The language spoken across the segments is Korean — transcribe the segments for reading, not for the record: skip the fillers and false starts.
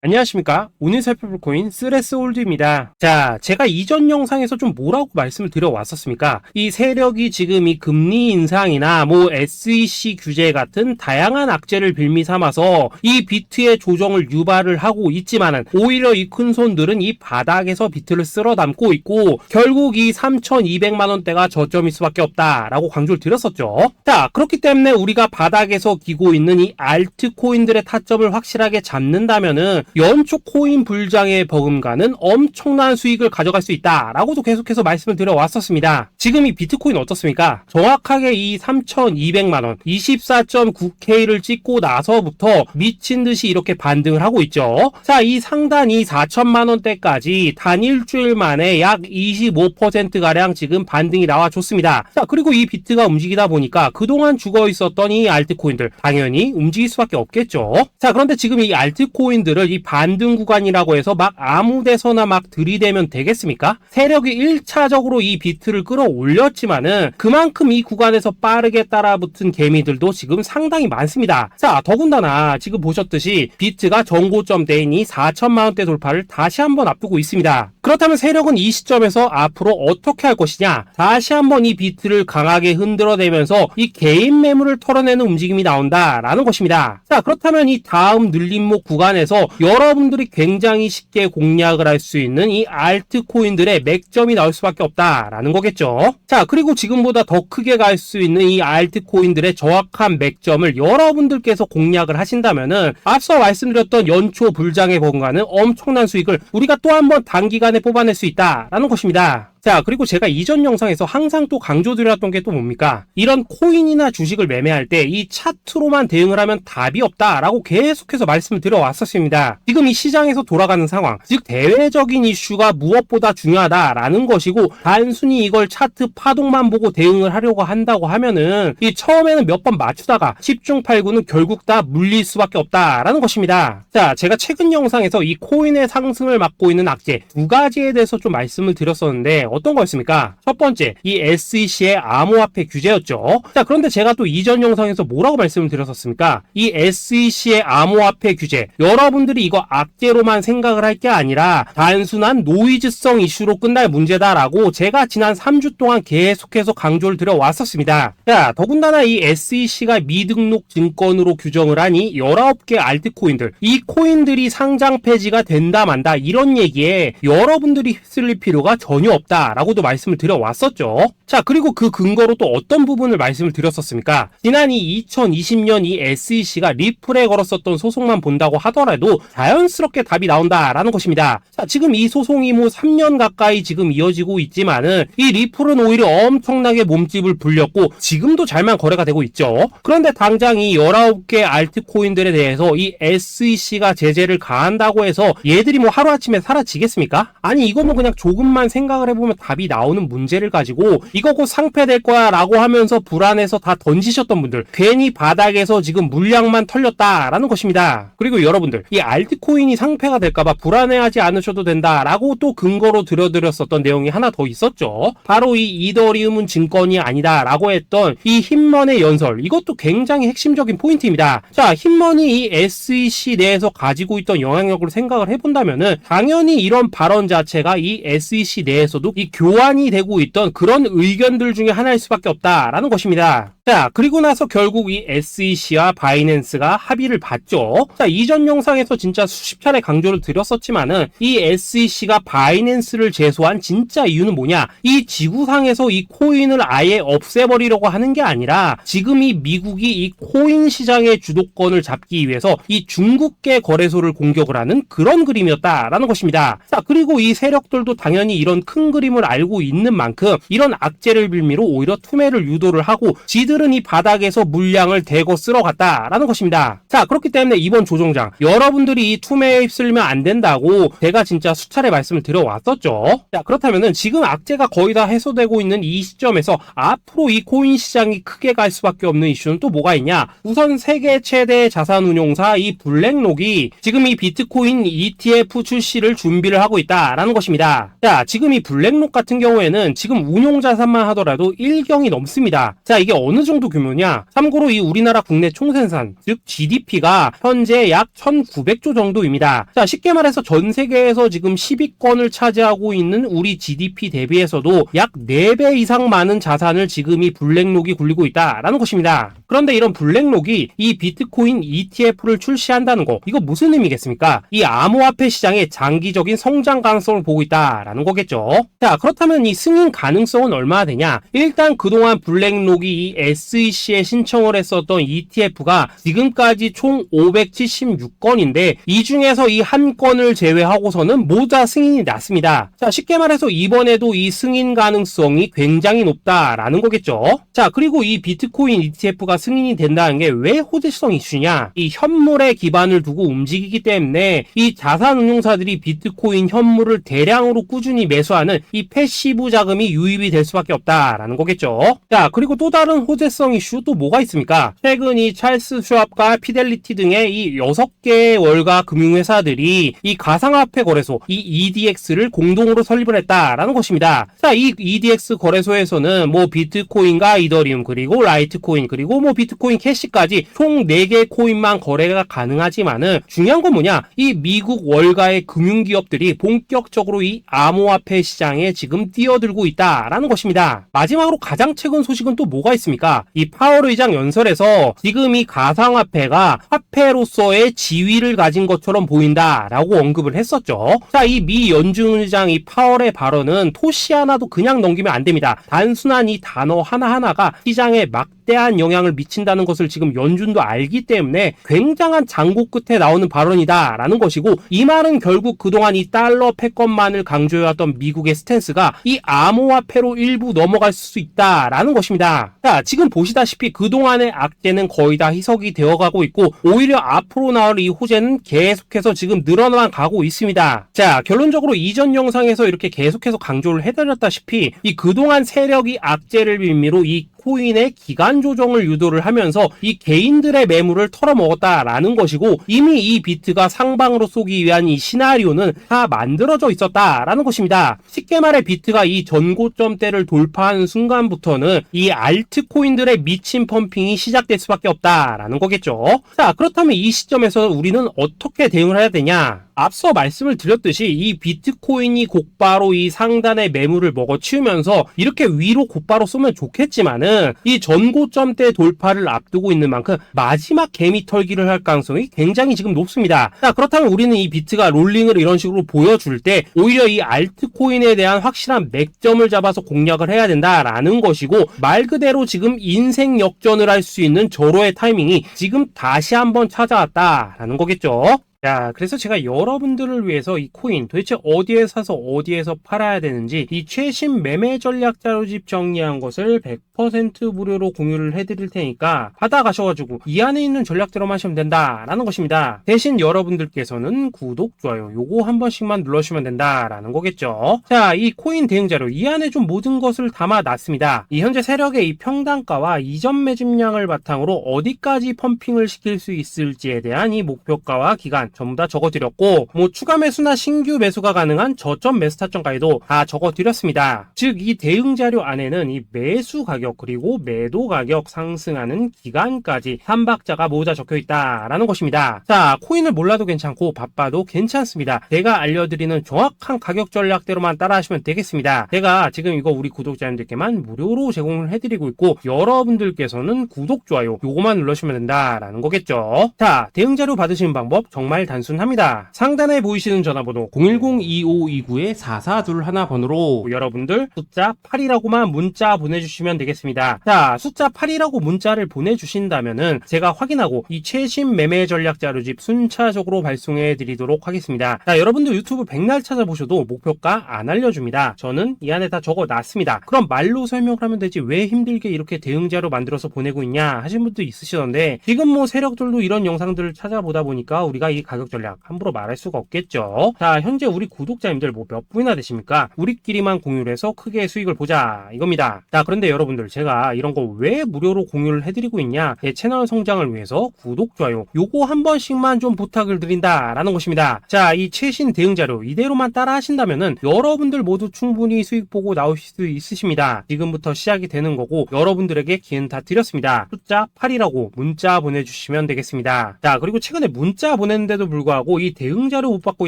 안녕하십니까. 오늘 살펴볼 코인 스레스홀드입니다. 자, 제가 이전 영상에서 좀 뭐라고 말씀을 드려왔었습니까? 이 세력이 지금 이 금리 인상이나 SEC 규제 같은 다양한 악재를 빌미 삼아서 이 비트의 조정을 유발을 하고 있지만은 오히려 이 큰손들은 이 바닥에서 비트를 쓸어 담고 있고 결국 이 3,200만 원대가 저점일 수밖에 없다라고 강조를 드렸었죠. 자, 그렇기 때문에 우리가 바닥에서 기고 있는 이 알트코인들의 타점을 확실하게 잡는다면은 연초 코인 불장의 버금가는 엄청난 수익을 가져갈 수 있다라고도 계속해서 말씀을 드려왔었습니다. 지금 이 비트코인 어떻습니까? 정확하게 이 3,200만원 24.9K를 찍고 나서부터 미친듯이 이렇게 반등을 하고 있죠. 자, 이 상단이 4천만원대까지 단 일주일 만에 약 25%가량 지금 반등이 나와줬습니다. 자, 그리고 이 비트가 움직이다 보니까 그동안 죽어 있었던 이 알트코인들 당연히 움직일 수밖에 없겠죠. 자, 그런데 지금 이 알트코인들을 이 반등 구간이라고 해서 막 아무 데서나 막 들이대면 되겠습니까? 세력이 1차적으로 이 비트를 끌어올렸지만은 그만큼 이 구간에서 빠르게 따라붙은 개미들도 지금 상당히 많습니다. 자, 더군다나 지금 보셨듯이 비트가 전고점대인 이 4천만원대 돌파를 다시 한번 앞두고 있습니다. 그렇다면 세력은 이 시점에서 앞으로 어떻게 할 것이냐? 다시 한번 이 비트를 강하게 흔들어내면서 이 개인 매물을 털어내는 움직임이 나온다라는 것입니다. 자, 그렇다면 이 다음 눌림목 구간에서 여러분들이 굉장히 쉽게 공략을 할 수 있는 이 알트코인들의 맥점이 나올 수밖에 없다라는 거겠죠. 자, 그리고 지금보다 더 크게 갈 수 있는 이 알트코인들의 정확한 맥점을 여러분들께서 공략을 하신다면은 앞서 말씀드렸던 연초 불장의 버금가는 엄청난 수익을 우리가 또 한 번 단기간에 뽑아낼 수 있다라는 것입니다. 자, 그리고 제가 이전 영상에서 항상 또 강조드렸던 게 또 뭡니까? 이런 코인이나 주식을 매매할 때 이 차트로만 대응을 하면 답이 없다라고 계속해서 말씀을 드려왔었습니다. 지금 이 시장에서 돌아가는 상황, 즉 대외적인 이슈가 무엇보다 중요하다라는 것이고 단순히 이걸 차트 파동만 보고 대응을 하려고 한다고 하면은 이 처음에는 몇 번 맞추다가 10중 8구는 결국 다 물릴 수밖에 없다라는 것입니다. 자, 제가 최근 영상에서 이 코인의 상승을 막고 있는 악재 두 가지에 대해서 좀 말씀을 드렸었는데 어떤 거였습니까? 첫 번째, 이 SEC의 암호화폐 규제였죠. 자, 그런데 제가 또 이전 영상에서 뭐라고 말씀을 드렸었습니까? 이 SEC의 암호화폐 규제, 여러분들이 이거 악재로만 생각을 할 게 아니라 단순한 노이즈성 이슈로 끝날 문제다라고 제가 지난 3주 동안 계속해서 강조를 드려왔었습니다. 자, 더군다나 이 SEC가 미등록 증권으로 규정을 하니 19개 알트코인들, 이 코인들이 상장 폐지가 된다 만다 이런 얘기에 여러분들이 휩쓸릴 필요가 전혀 없다 라고도 말씀을 드려왔었죠. 자, 그리고 그 근거로 또 어떤 부분을 말씀을 드렸었습니까? 지난 이 2020년 이 SEC가 리플에 걸었었던 소송만 본다고 하더라도 자연스럽게 답이 나온다라는 것입니다. 자, 지금 이 소송이 3년 가까이 지금 이어지고 있지만은 이 리플은 오히려 엄청나게 몸집을 불렸고 지금도 잘만 거래가 되고 있죠. 그런데 당장 이 19개 알트코인들에 대해서 이 SEC가 제재를 가한다고 해서 얘들이 하루아침에 사라지겠습니까? 아니, 이거 그냥 조금만 생각을 해보면 답이 나오는 문제를 가지고 이거 곧 상폐될 거야 라고 하면서 불안해서 다 던지셨던 분들, 괜히 바닥에서 지금 물량만 털렸다라는 것입니다. 그리고 여러분들, 이 알트코인이 상폐가 될까봐 불안해하지 않으셔도 된다라고 또 근거로 들어드렸었던 내용이 하나 더 있었죠. 바로 이 이더리움은 증권이 아니다 라고 했던 이 흰머니의 연설, 이것도 굉장히 핵심적인 포인트입니다. 자, 흰머니 이 SEC 내에서 가지고 있던 영향력을 생각을 해본다면은 당연히 이런 발언 자체가 이 SEC 내에서도 이 교환이 되고 있던 그런 의견들 중에 하나일 수밖에 없다라는 것입니다. 자, 그리고 나서 결국 이 SEC와 바이낸스가 합의를 봤죠. 자, 이전 영상에서 진짜 수십 차례 강조를 드렸었지만은 이 SEC가 바이낸스를 제소한 진짜 이유는 뭐냐? 이 지구상에서 이 코인을 아예 없애버리려고 하는 게 아니라 지금 이 미국이 이 코인 시장의 주도권을 잡기 위해서 이 중국계 거래소를 공격을 하는 그런 그림이었다라는 것입니다. 자, 그리고 이 세력들도 당연히 이런 큰 그림을 알고 있는 만큼 이런 악재를 빌미로 오히려 투매를 유도를 하고 지들은 이 바닥에서 물량을 대거 쓸어갔다라는 것입니다. 자, 그렇기 때문에 이번 조정장 여러분들이 이 투매에 휩쓸리면 안 된다고 제가 진짜 수차례 말씀을 드려왔었죠. 자, 그렇다면은 지금 악재가 거의 다 해소되고 있는 이 시점에서 앞으로 이 코인 시장이 크게 갈 수밖에 없는 이슈는 또 뭐가 있냐? 우선 세계 최대 자산운용사 이 블랙록이 지금 이 비트코인 ETF 출시를 준비를 하고 있다라는 것입니다. 자, 지금 이 블랙록 같은 경우에는 지금 운용 자산만 하더라도 1경이 넘습니다. 자, 이게 어느 정도 규모냐? 참고로 이 우리나라 국내 총생산, 즉 GDP가 현재 약 1900조 정도입니다. 자, 쉽게 말해서 전 세계에서 지금 10위권을 차지하고 있는 우리 GDP 대비해서도 약 4배 이상 많은 자산을 지금 이 블랙록이 굴리고 있다라는 것입니다. 그런데 이런 블랙록이 이 비트코인 ETF를 출시한다는 거, 이거 무슨 의미겠습니까? 이 암호화폐 시장의 장기적인 성장 가능성을 보고 있다라는 거겠죠. 자, 그렇다면 이 승인 가능성은 얼마나 되냐? 일단 그동안 블랙록이 이 SEC에 신청을 했었던 ETF가 지금까지 총 576건인데 이 중에서 이 한 건을 제외하고서는 모두 다 승인이 났습니다. 자, 쉽게 말해서 이번에도 이 승인 가능성이 굉장히 높다라는 거겠죠. 자, 그리고 이 비트코인 ETF가 승인이 된다는 게 왜 호재성 이슈냐? 이 현물에 기반을 두고 움직이기 때문에 이 자산운용사들이 비트코인 현물을 대량으로 꾸준히 매수하는 이 패시브 자금이 유입이 될 수밖에 없다라는 거겠죠. 자, 그리고 또 다른 호재성 이슈 또 뭐가 있습니까? 최근 이 찰스 슈왑과 피델리티 등의 이 6개의 월가 금융회사들이 이 가상화폐 거래소 이 EDX를 공동으로 설립을 했다라는 것입니다. 자, 이 EDX 거래소에서는 뭐 비트코인과 이더리움 그리고 라이트코인 그리고 뭐 비트코인 캐시까지 총 4개의 코인만 거래가 가능하지만은 중요한 건 뭐냐? 이 미국 월가의 금융기업들이 본격적으로 이 암호화폐 시장에 지금 뛰어들고 있다라는 것입니다. 마지막으로 가장 최근 소식은 또 뭐가 있습니까? 이 파월 의장 연설에서 지금 이 가상화폐가 화폐로서의 지위를 가진 것처럼 보인다라고 언급을 했었죠. 자, 이 미 연준 의장 이 파월의 발언은 토시 하나도 그냥 넘기면 안 됩니다. 단순한 이 단어 하나하나가 시장에 막대한 영향을 미친다는 것을 지금 연준도 알기 때문에 굉장한 장고 끝에 나오는 발언이다라는 것이고, 이 말은 결국 그동안 이 달러 패권만을 강조해왔던 미국의 스탠스가 이 암호화폐로 일부 넘어갈 수 있다라는 것입니다. 자, 지금 보시다시피 그동안의 악재는 거의 다 희석이 되어가고 있고 오히려 앞으로 나올 이 호재는 계속해서 지금 늘어나만 가고 있습니다. 자, 결론적으로 이전 영상에서 이렇게 계속해서 강조를 해드렸다시피 이 그동안 세력이 악재를 빌미로 이 코인의 기간 조정을 유도를 하면서 이 개인들의 매물을 털어먹었다라는 것이고, 이미 이 비트가 상방으로 쏘기 위한 이 시나리오는 다 만들어져 있었다라는 것입니다. 쉽게 말해 비트가 이 전고점대를 돌파하는 순간부터는 이 알트코인들의 미친 펌핑이 시작될 수밖에 없다라는 거겠죠. 자, 그렇다면 이 시점에서 우리는 어떻게 대응을 해야 되냐? 앞서 말씀을 드렸듯이 이 비트코인이 곧바로 이 상단의 매물을 먹어치우면서 이렇게 위로 곧바로 쏘면 좋겠지만은 이 전고점대 돌파를 앞두고 있는 만큼 마지막 개미 털기를 할 가능성이 굉장히 지금 높습니다. 자, 그렇다면 우리는 이 비트가 롤링을 이런 식으로 보여줄 때 오히려 이 알트코인에 대한 확실한 맥점을 잡아서 공략을 해야 된다라는 것이고, 말 그대로 지금 인생 역전을 할 수 있는 절호의 타이밍이 지금 다시 한번 찾아왔다라는 거겠죠. 자, 그래서 제가 여러분들을 위해서 이 코인 도대체 어디에 사서 어디에서 팔아야 되는지 이 최신 매매 전략 자료집 정리한 것을 100% 무료로 공유를 해드릴 테니까 받아가셔가지고 이 안에 있는 전략대로만 하시면 된다라는 것입니다. 대신 여러분들께서는 구독, 좋아요 요거 한 번씩만 눌러주시면 된다라는 거겠죠. 자, 이 코인 대응 자료 이 안에 좀 모든 것을 담아놨습니다. 이 현재 세력의 이 평단가와 이전 매집량을 바탕으로 어디까지 펌핑을 시킬 수 있을지에 대한 이 목표가와 기간 전부 다 적어드렸고, 뭐 추가 매수나 신규 매수가 가능한 저점 매수 타점까지도 다 적어드렸습니다. 즉 이 대응 자료 안에는 이 매수 가격 그리고 매도 가격 상승하는 기간까지 3박자가 모두 다 적혀있다라는 것입니다. 자, 코인을 몰라도 괜찮고 바빠도 괜찮습니다. 제가 알려드리는 정확한 가격 전략대로만 따라하시면 되겠습니다. 제가 지금 이거 우리 구독자님들께만 무료로 제공을 해드리고 있고, 여러분들께서는 구독, 좋아요 요거만 눌러주시면 된다라는 거겠죠. 자, 대응 자료 받으시는 방법 정말 단순합니다. 상단에 보이시는 전화번호 010-2529-4421 번호로 여러분들 숫자 8이라고만 문자 보내주시면 되겠습니다. 자, 숫자 8이라고 문자를 보내주신다면은 제가 확인하고 이 최신 매매 전략 자료집 순차적으로 발송해 드리도록 하겠습니다. 자, 여러분들 유튜브 백날 찾아보셔도 목표가 안 알려줍니다. 저는 이 안에 다 적어놨습니다. 그럼 말로 설명을 하면 되지 왜 힘들게 이렇게 대응 자료 만들어서 보내고 있냐 하신 분도 있으시던데, 지금 뭐 세력들도 이런 영상들을 찾아보다 보니까 우리가 이 가격 전략 함부로 말할 수가 없겠죠. 자, 현재 우리 구독자님들 뭐 몇 분이나 되십니까? 우리끼리만 공유를 해서 크게 수익을 보자 이겁니다. 자, 그런데 여러분들 제가 이런 거 왜 무료로 공유를 해드리고 있냐, 채널 성장을 위해서 구독, 좋아요 요거 한 번씩만 좀 부탁을 드린다 라는 것입니다. 자, 이 최신 대응 자료 이대로만 따라 하신다면은 여러분들 모두 충분히 수익 보고 나오실 수 있으십니다. 지금부터 시작이 되는 거고 여러분들에게 기회는 다 드렸습니다. 숫자 8이라고 문자 보내주시면 되겠습니다. 자, 그리고 최근에 문자 보냈는데도 불구하고 이 대응 자료 못 받고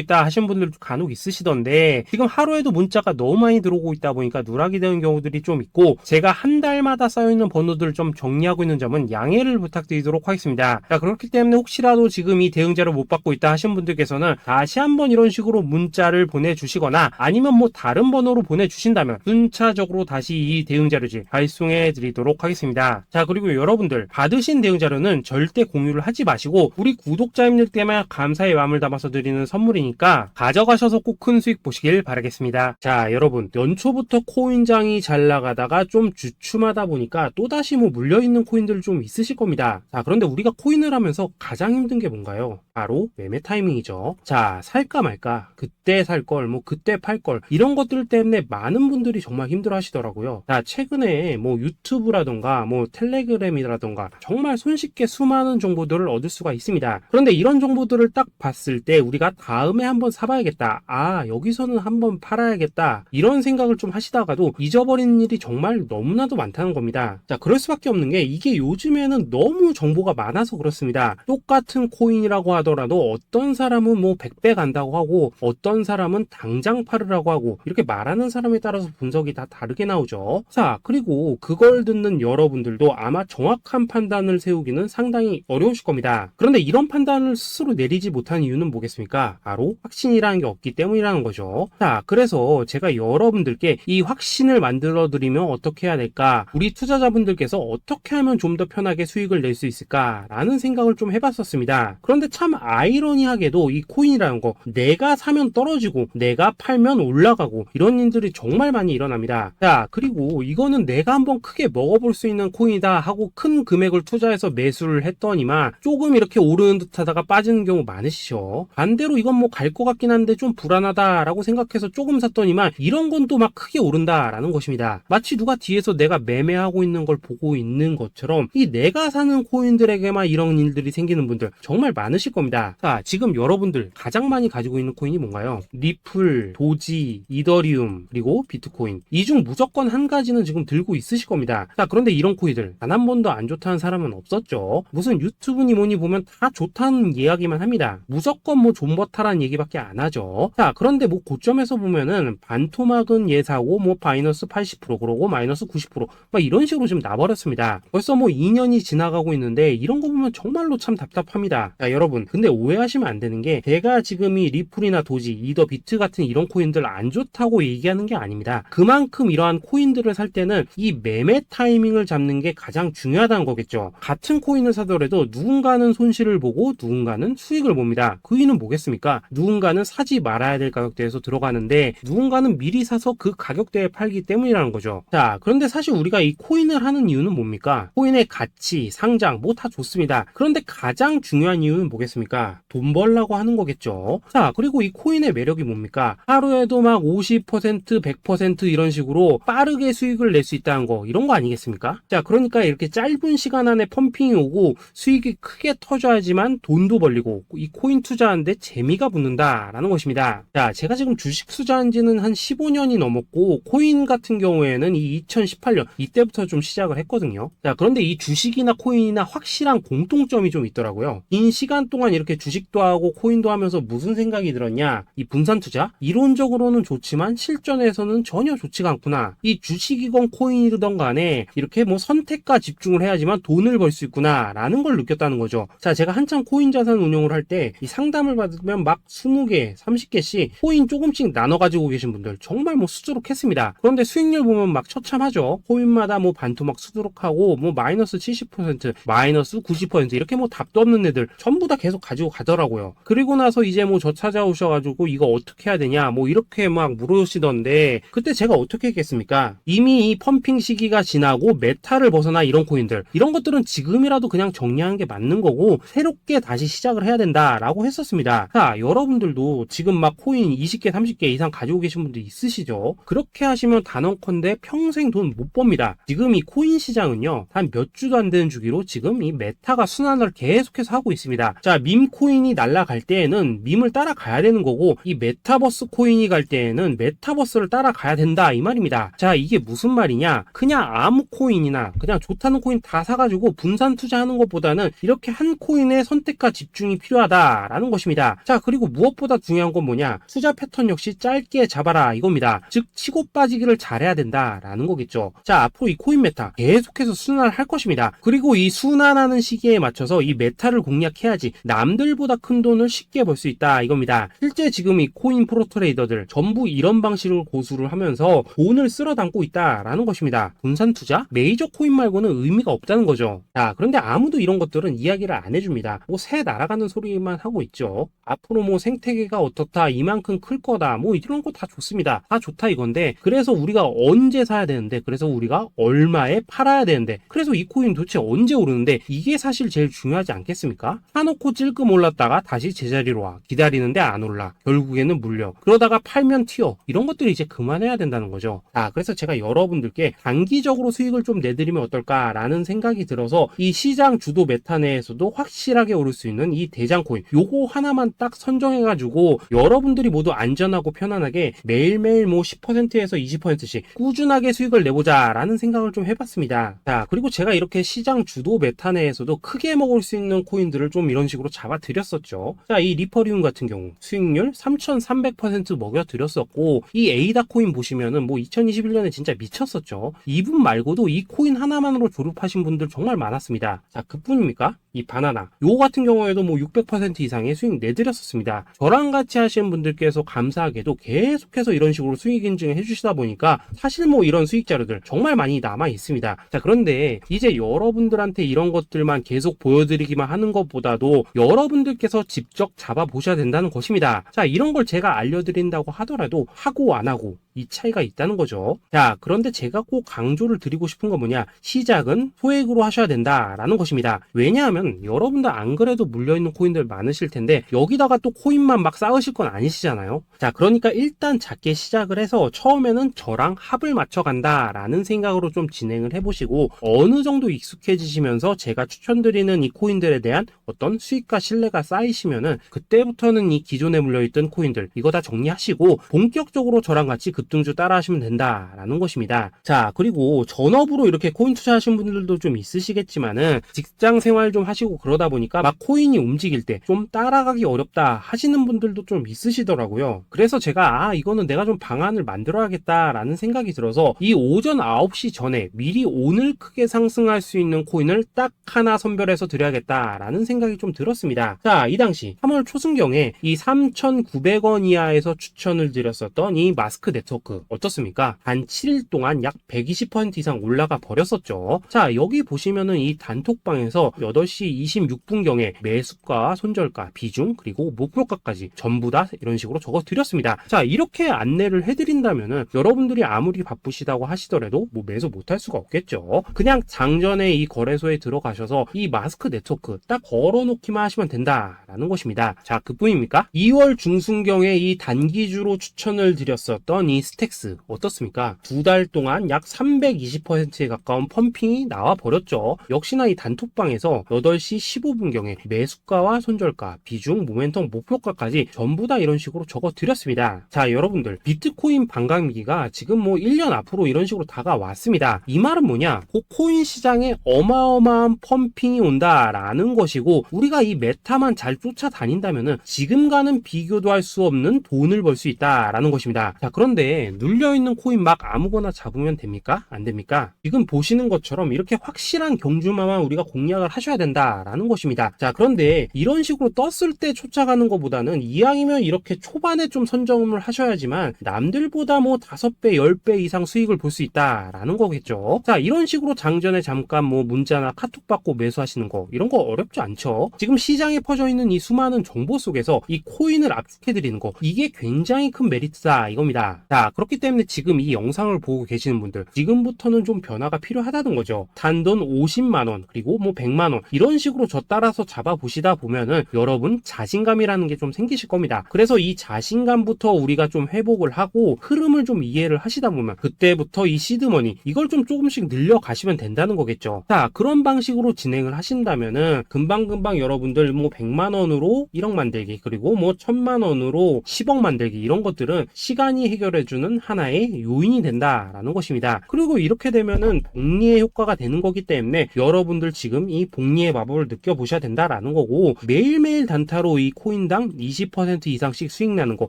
있다 하신 분들도 간혹 있으시던데, 지금 하루에도 문자가 너무 많이 들어오고 있다 보니까 누락이 되는 경우들이 좀 있고, 제가 한 달마다 쌓여있는 번호들을 좀 정리하고 있는 점은 양해를 부탁드리도록 하겠습니다. 자, 그렇기 때문에 혹시라도 지금 이 대응 자료 못 받고 있다 하신 분들께서는 다시 한번 이런 식으로 문자를 보내주시거나 아니면 뭐 다른 번호로 보내주신다면 순차적으로 다시 이 대응 자료지 발송해 드리도록 하겠습니다. 자, 그리고 여러분들 받으신 대응 자료는 절대 공유를 하지 마시고 우리 구독자님들 때문에 감사의 마음을 담아서 드리는 선물이니까 가져가셔서 꼭 큰 수익 보시길 바라겠습니다. 자, 여러분, 연초부터 코인장이 잘 나가다가 좀 주춤하다 보니까 또다시 뭐 물려있는 코인들 좀 있으실 겁니다. 자, 그런데 우리가 코인을 하면서 가장 힘든 게 뭔가요? 바로 매매 타이밍이죠. 자, 살까 말까, 그때 살 걸, 뭐 그때 팔 걸, 이런 것들 때문에 많은 분들이 정말 힘들어 하시더라고요. 자, 최근에 뭐 유튜브라던가 뭐 텔레그램이라던가 정말 손쉽게 수많은 정보들을 얻을 수가 있습니다. 그런데 이런 정보들을 딱 봤을 때 우리가 다음에 한번 사봐야겠다, 아, 여기서는 한번 팔아야겠다, 이런 생각을 좀 하시다가도 잊어버리는 일이 정말 너무나도 많다는 겁니다. 자, 그럴 수밖에 없는 게 이게 요즘에는 너무 정보가 많아서 그렇습니다. 똑같은 코인이라고 하더라도 어떤 사람은 뭐 100배 간다고 하고 어떤 사람은 당장 팔으라고 하고, 이렇게 말하는 사람에 따라서 분석이 다 다르게 나오죠. 자, 그리고 그걸 듣는 여러분들도 아마 정확한 판단을 세우기는 상당히 어려우실 겁니다. 그런데 이런 판단을 스스로 내리지 못한 이유는 뭐겠습니까? 바로 확신이라는 게 없기 때문이라는 거죠. 자, 그래서 제가 여러분들께 이 확신을 만들어 드리면 어떻게 해야 될까, 우리 투자자분들께서 어떻게 하면 좀 더 편하게 수익을 낼 수 있을까 라는 생각을 좀 해봤었습니다. 그런데 참 아이러니하게도 이 코인이라는 거, 내가 사면 떨어지고 내가 팔면 올라가고 이런 일들이 정말 많이 일어납니다. 자, 그리고 이거는 내가 한번 크게 먹어볼 수 있는 코인이다 하고 큰 금액을 투자해서 매수를 했더니만 조금 이렇게 오르는 듯 하다가 빠지는 경우 많으시죠. 반대로 이건 뭐 갈 것 같긴 한데 좀 불안하다 라고 생각해서 조금 샀더니만 이런 건 또 막 크게 오른다 라는 것입니다. 마치 누가 뒤에서 내가 매매하고 있는 걸 보고 있는 것처럼 이 내가 사는 코인들에게만 이런 일들이 생기는 분들 정말 많으실 겁니다. 자, 지금 여러분들 가장 많이 가지고 있는 코인이 뭔가요? 리플, 도지, 이더리움, 그리고 비트코인. 이 중 무조건 한 가지는 지금 들고 있으실 겁니다. 자, 그런데 이런 코인들 단 한 번도 안 좋다는 사람은 없었죠. 무슨 유튜브니 뭐니 보면 다 좋다는 이야기만 합니다. 무조건 뭐 존버타라는 얘기밖에 안 하죠. 자, 그런데 뭐 고점에서 보면은 반토막은 예사고 뭐 마이너스 80% 그러고 마이너스 90% 막 이런 식으로 지금 나버렸습니다. 벌써 뭐 2년이 지나가고 있는데 이런 거 보면 정말로 참 답답합니다. 자, 여러분, 근데 오해하시면 안 되는 게 제가 지금 이 리플이나 도지, 이더, 비트 같은 이런 코인들 안 좋다고 얘기하는 게 아닙니다. 그만큼 이러한 코인들을 살 때는 이 매매 타이밍을 잡는 게 가장 중요하다는 거겠죠. 같은 코인을 사더라도 누군가는 손실을 보고 누군가는 수익을 봅니다. 그 이유는 뭐겠습니까? 누군가는 사지 말아야 될 가격대에서 들어가는데 누군가는 미리 사서 그 가격대에 팔기 때문이라는 거죠. 자, 그런데 사실 우리가 이 코인을 하는 이유는 뭡니까? 코인의 가치, 상장 뭐 다 좋습니다. 그런데 가장 중요한 이유는 뭐겠습니까? 돈 벌라고 하는 거겠죠. 자, 그리고 이 코인의 매력이 뭡니까? 하루에도 막 50%, 100% 이런 식으로 빠르게 수익을 낼 수 있다는 거, 이런 거 아니겠습니까? 자, 그러니까 이렇게 짧은 시간 안에 펌핑이 오고 수익이 크게 터져야지만 돈도 벌리고 이 코인 투자하는데 재미가 붙는다라는 것입니다. 자, 제가 지금 주식 투자한 지는 한 15년이 넘었고 코인 같은 경우에는 이 2018년 이때부터 좀 시작을 했거든요. 자, 그런데 이 주식이나 코인이나 확실한 공통점이 좀 있더라고요. 긴 시간 동안 이렇게 주식도 하고 코인도 하면서 무슨 생각이 들었냐, 이 분산 투자 이론적으로는 좋지만 실전에서는 전혀 좋지가 않구나, 이 주식이건 코인이든 간에 이렇게 뭐 선택과 집중을 해야지만 돈을 벌 수 있구나 라는 걸 느꼈다는 거죠. 자, 제가 한참 코인 자산 운용을 할 때 이 상담을 받으면 막 20개, 30개씩 코인 조금씩 나눠 가지고 계신 분들 정말 뭐 수두룩했습니다. 그런데 수익률 보면 막 처참하죠. 코인마다 뭐 반토막 수두룩하고 뭐 마이너스 70%, 마이너스 90% 이렇게 뭐 답도 없는 애들 전부 다 계속 가지고 가더라고요. 그리고 나서 이제 뭐 저 찾아오셔가지고 이거 어떻게 해야 되냐 뭐 이렇게 막 물으시던데, 그때 제가 어떻게 했겠습니까? 이미 이 펌핑 시기가 지나고 메타를 벗어나 이런 코인들, 이런 것들은 지금이라도 그냥 정리하는 게 맞는 거고 새롭게 다시 시작을 해야 된다라고 했었습니다. 자, 여러분들도 지금 막 코인 20개, 30개 이상 가지고 계신 분들 있으시죠? 그렇게 하시면 단언컨대 평생 돈 못 봅니다. 지금 이 코인 시장은요, 한 몇 주도 안 되는 주기로 지금 이 메타가 순환을 계속해서 하고 있습니다. 자, 밈 코인이 날아갈 때에는 밈을 따라가야 되는 거고, 이 메타버스 코인이 갈 때에는 메타버스를 따라가야 된다 이 말입니다. 자, 이게 무슨 말이냐? 그냥 아무 코인이나 그냥 좋다는 코인 다 사가지고 분산 투자하는 것보다는 이렇게 한 코인의 선택과 집중이 필요하다라는 것입니다. 자, 그리고 무엇보다 중요한 건 뭐냐? 투자 패턴 역시 짧게 잡아라 이겁니다. 즉 치고 빠지기를 잘해야 된다라는 거겠죠. 자, 앞으로 이 코인 메타 계속해서 순환을 할 것입니다. 그리고 이 순환하는 시기에 맞춰서 이 메타를 공략해야지 남들보다 큰 돈을 쉽게 벌 수 있다 이겁니다. 실제 지금 이 코인 프로 트레이더들 전부 이런 방식을 고수를 하면서 돈을 쓸어 담고 있다라는 것입니다. 분산 투자? 메이저 코인 말고는 의미가 없다는 거죠. 자, 그런데 아무도 이런 것들은 이야기를 안 해줍니다. 뭐 새 날아가는 소리만 하고 있죠. 앞으로 뭐 생태계가 어떻다, 이만큼 클 거다, 뭐 이런 거 다 좋습니다. 다 좋다 이건데, 그래서 우리가 언제 사야 되는데, 그래서 우리가 얼마에 팔아야 되는데, 그래서 이 코인 도대체 언제 오르는데, 이게 사실 제일 중요하지 않겠습니까? 사놓고 찔끔 올랐다가 다시 제자리로 와. 기다리는데 안 올라. 결국에는 물려. 그러다가 팔면 튀어. 이런 것들이 이제 그만해야 된다는 거죠. 자, 그래서 제가 여러분들께 단기적으로 수익을 좀 내드리면 어떨까라는 생각이 들어서 이 시장 주도 메타 내에서도 확실하게 오를 수 있는 이 대장 코인, 요거 하나만 딱 선정해가지고 여러분들이 모두 안전하고 편안하게 매일매일 뭐 10%에서 20%씩 꾸준하게 수익을 내보자라는 생각을 좀 해봤습니다. 자, 그리고 제가 이렇게 시장 주도 메타 내에서도 크게 먹을 수 있는 코인들을 좀 이런 식으로 잡아드렸었죠. 자, 이 리퍼리움 같은 경우 수익률 3,300% 먹여드렸었고, 이 에이다 코인 보시면은 뭐 2021년에 진짜 미쳤었죠. 이분 말고도 이 코인 하나만으로 졸업하신 분들 정말 많았습니다. 자, 그뿐입니까? 이 바나나 요거 같은 경우에도 뭐 600% 이상의 수익 내드렸었습니다. 저랑 같이 하시는 분들께서 감사하게도 계속해서 이런 식으로 수익 인증을 해주시다 보니까 사실 뭐 이런 수익 자료들 정말 많이 남아 있습니다. 자, 그런데 이제 여러분들한테 이런 것들만 계속 보여드리기만 하는 것보다도 여러분들께서 직접 잡아보셔야 된다는 것입니다. 자, 이런 걸 제가 알려드린다고 하더라도 하고 안 하고 이 차이가 있다는 거죠. 자, 그런데 제가 꼭 강조를 드리고 싶은 건 뭐냐? 시작은 소액으로 하셔야 된다라는 것입니다. 왜냐하면 여러분들 안 그래도 물려있는 코인들 많으실 텐데 여기다가 또 코인만 막 쌓으실 건 아니시잖아요. 자, 그러니까 일단 작게 시작을 해서 처음에는 저랑 합을 맞춰간다라는 생각으로 좀 진행을 해보시고, 어느 정도 익숙해지시면서 제가 추천드리는 이 코인들에 대한 어떤 수익과 신뢰가 쌓이시면은 그때부터는 이 기존에 물려있던 코인들 이거 다 정리하시고 본격적으로 저랑 같이 급등주 따라 하시면 된다라는 것입니다. 자, 그리고 전업으로 이렇게 코인 투자하시는 분들도 좀 있으시겠지만은 직장 생활 좀 하시고 그러다 보니까 막 코인이 움직일 때 좀 따라가기 어렵다 하시는 분들도 좀 있으시더라고요. 그래서 제가 이거는 내가 좀 방안을 만들어야겠다라는 생각이 들어서 이 오전 9시 전에 미리 오늘 크게 상승할 수 있는 코인을 딱 하나 선별해서 드려야겠다라는 생각이 좀 들었습니다. 자, 이 당시 3월 초순경에 이 3,900원 이하에서 추천을 드렸었던 이 마스크 네트워크 어떻습니까? 단 7일 동안 약 120% 이상 올라가 버렸었죠. 자, 여기 보시면은 이 단톡방에서 8시 26분경에 매수가, 손절가, 비중, 그리고 목표가까지 전부 다 이런 식으로 적어 드렸습니다. 자, 이렇게 안내를 해드린다면은 여러분들이 아무리 바쁘시다고 하시더라도 뭐 매수 못할 수가 없겠죠. 그냥 장전에 이 거래소에 들어가셔서 이 마스크 네트워크 딱 걸어놓기만 하시면 된다라는 것입니다. 자, 그뿐입니까? 2월 중순경에 이 단기주로 추천을 드렸었던 이 스택스 어떻습니까? 2달 동안 약 320%에 가까운 펌핑이 나와 버렸죠. 역시나 이 단톡방에서 8시 15분경에 매수가와 손절가, 비중, 모멘텀, 목표가까지 전부 다 이런 식으로 적어 드렸습니다. 자, 여러분들 비트코인 반감기가 지금 뭐 1년 앞으로 이런 식으로 다가왔습니다. 이 말은 뭐냐? 그 코인 시장에 어마어마한 펌핑이 온다라는 것이고, 우리가 이 메타만 잘 쫓아다닌다면은 지금과는 비교도 할 수 없는 돈을 벌 수 있다라는 것입니다. 자, 그런데 눌려있는 코인 막 아무거나 잡으면 됩니까? 안 됩니까? 지금 보시는 것처럼 이렇게 확실한 경주마만 우리가 공략을 하셔야 된다라는 것입니다. 자, 그런데 이런 식으로 떴을 때 쫓아가는 것보다는 이왕이면 이렇게 초반에 좀 선점을 하셔야지만 남들보다 뭐 5배, 10배 이상 수익을 볼 수 있다라는 거겠죠. 자, 이런 식으로 장전에 잠깐 뭐 문자나 카톡 받고 매수하시는 거 이런 거 어렵지 않죠. 지금 시장에 퍼져 있는 이 수많은 정보 속에서 이 코인을 압축해 드리는 거, 이게 굉장히 큰 메리트다 이겁니다. 자, 자, 그렇기 때문에 지금 이 영상을 보고 계시는 분들, 지금부터는 좀 변화가 필요하다는 거죠. 단돈 50만원, 그리고 뭐 100만원, 이런 식으로 저 따라서 잡아보시다 보면은 여러분 자신감이라는 게 좀 생기실 겁니다. 그래서 이 자신감부터 우리가 좀 회복을 하고 흐름을 좀 이해를 하시다 보면 그때부터 이 시드머니, 이걸 좀 조금씩 늘려가시면 된다는 거겠죠. 자, 그런 방식으로 진행을 하신다면은 금방금방 여러분들 뭐 100만원으로 1억 만들기, 그리고 뭐 1000만원으로 10억 만들기, 이런 것들은 시간이 해결해주는 하나의 요인이 된다라는 것입니다. 그리고 이렇게 되면은 복리의 효과가 되는 거기 때문에 여러분들 지금 이 복리의 마법을 느껴보셔야 된다라는 거고, 매일매일 단타로 이 코인당 20% 이상씩 수익 나는 거,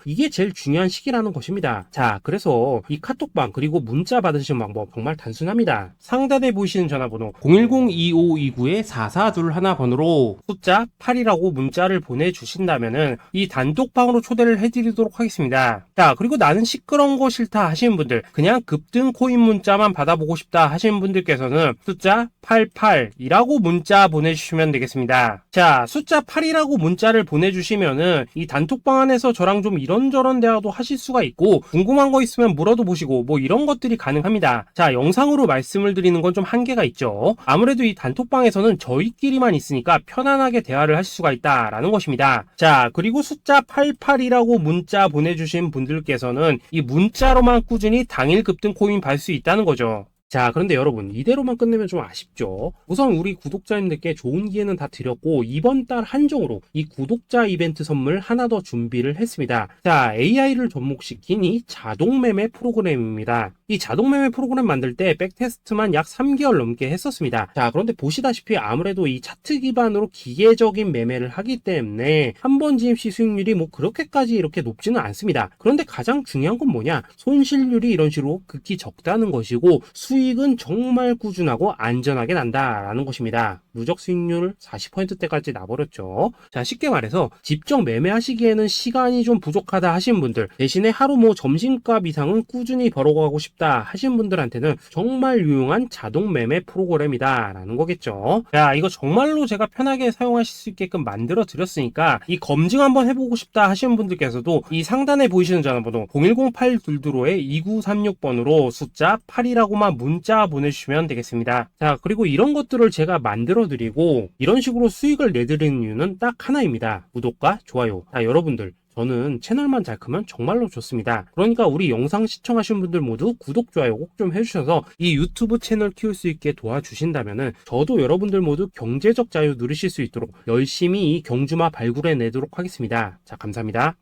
이게 제일 중요한 시기라는 것입니다. 자, 그래서 이 카톡방 그리고 문자 받으시는 방법 정말 단순합니다. 상단에 보이시는 전화번호 010-2529-4421 번호로 숫자 8이라고 문자를 보내주신다면은 이 단톡방으로 초대를 해드리도록 하겠습니다. 자, 그리고 나는 시끄러운 거 싫다 하시는 분들, 그냥 급등 코인 문자만 받아보고 싶다 하시는 분들께서는 숫자 88이라고 문자 보내주시면 되겠습니다. 자, 숫자 8이라고 문자를 보내주시면은 이 단톡방 안에서 저랑 좀 이런저런 대화도 하실 수가 있고, 궁금한 거 있으면 물어도 보시고 뭐 이런 것들이 가능합니다. 자, 영상으로 말씀을 드리는 건 좀 한계가 있죠. 아무래도 이 단톡방에서는 저희끼리만 있으니까 편안하게 대화를 하실 수가 있다라는 것입니다. 자, 그리고 숫자 88이라고 문자 보내주신 분들께서는 이 문자로만 꾸준히 당일 급등 코인 받을 수 있다는 거죠. 자, 그런데 여러분, 이대로만 끝내면 좀 아쉽죠. 우선 우리 구독자님들께 좋은 기회는 다 드렸고, 이번 달 한정으로 이 구독자 이벤트 선물 하나 더 준비를 했습니다. 자, AI를 접목시킨 이 자동매매 프로그램입니다. 이 자동매매 프로그램 만들 때 백테스트만 약 3개월 넘게 했었습니다. 자, 그런데 보시다시피 아무래도 이 차트 기반으로 기계적인 매매를 하기 때문에 한 번 지입 시 수익률이 뭐 그렇게까지 이렇게 높지는 않습니다. 그런데 가장 중요한 건 뭐냐? 손실률이 이런 식으로 극히 적다는 것이고, 수익은 정말 꾸준하고 안전하게 난다라는 것입니다. 누적 수익률 40%대까지 나버렸죠. 자, 쉽게 말해서 직접 매매하시기에는 시간이 좀 부족하다 하신 분들, 대신에 하루 뭐 점심값 이상은 꾸준히 벌어가고 싶다 하신 분들한테는 정말 유용한 자동 매매 프로그램이다 라는 거겠죠. 자, 이거 정말로 제가 편하게 사용하실 수 있게끔 만들어 드렸으니까 이 검증 한번 해보고 싶다 하시는 분들께서도 이 상단에 보이시는 전화번호 010-8222-2936번으로 숫자 8이라고만 문자 보내주시면 되겠습니다. 자, 그리고 이런 것들을 제가 만들어 드리고 이런 식으로 수익을 내드리는 이유는 딱 하나입니다. 구독과 좋아요. 자, 여러분들, 저는 채널만 잘 크면 정말로 좋습니다. 그러니까 우리 영상 시청하신 분들 모두 구독, 좋아요 꼭 좀 해주셔서 이 유튜브 채널 키울 수 있게 도와주신다면은 저도 여러분들 모두 경제적 자유 누리실 수 있도록 열심히 이 경주마 발굴해 내도록 하겠습니다. 자, 감사합니다.